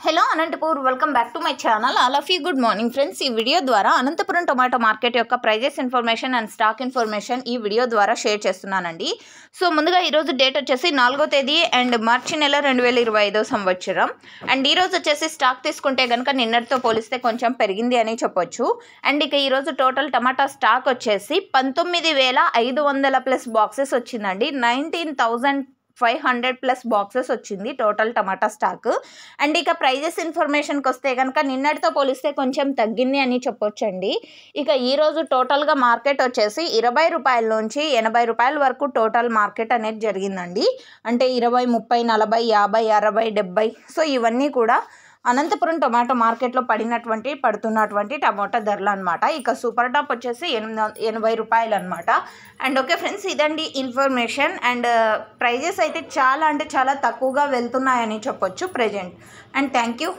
Hello Anantapur welcome back to my channel. All of you good morning friends. ఈ video ద్వారా Anantapuram tomato market యొక్క prices information and stock information ఈ video ద్వారా share చేస్తున్నానండి. So ముందుగా ఈరోజు డేట్ వచ్చేసి 4వ తేదీ అండ్ మార్చి నెల 2025 సంవత్సరం. అండ్ ఈరోజు వచ్చేసి స్టాక్ తీసుకుంటే కనుక నిన్నటితో పోలిస్తే కొంచెం పెరిగింది అని చెప్పొచ్చు. అండ్ ఇక ఈరోజు టోటల్ టమాటా స్టాక్ వచ్చేసి 19,500 ప్లస్ బాక్సెస్ వచ్చిందండి. 19,500 ప్లస్ బాక్సెస్ వచ్చింది టోటల్ టమాటా స్టాక్. అండ్ ఇక ప్రైజెస్ ఇన్ఫర్మేషన్కి వస్తే కనుక నిన్నటితో పోలిస్తే కొంచెం తగ్గింది అని చెప్పొచ్చండి. ఇక ఈరోజు టోటల్గా మార్కెట్ వచ్చేసి 20 రూపాయల నుంచి 80 రూపాయల వరకు టోటల్ మార్కెట్ అనేది జరిగిందండి. అంటే 20, 30, 40, 50, 60, 70 సో ఇవన్నీ కూడా అనంతపురం టొమాటో మార్కెట్లో పడుతున్నటువంటి టమాటా ధరలు అనమాట. ఇక సూపర్ టాప్ వచ్చేసి 80 రూపాయలు అనమాట. అండ్ ఓకే ఫ్రెండ్స్, ఇదండి ఇన్ఫర్మేషన్. అండ్ ప్రైజెస్ అయితే చాలా తక్కువగా వెళ్తున్నాయని చెప్పొచ్చు ప్రెజెంట్. And thank you.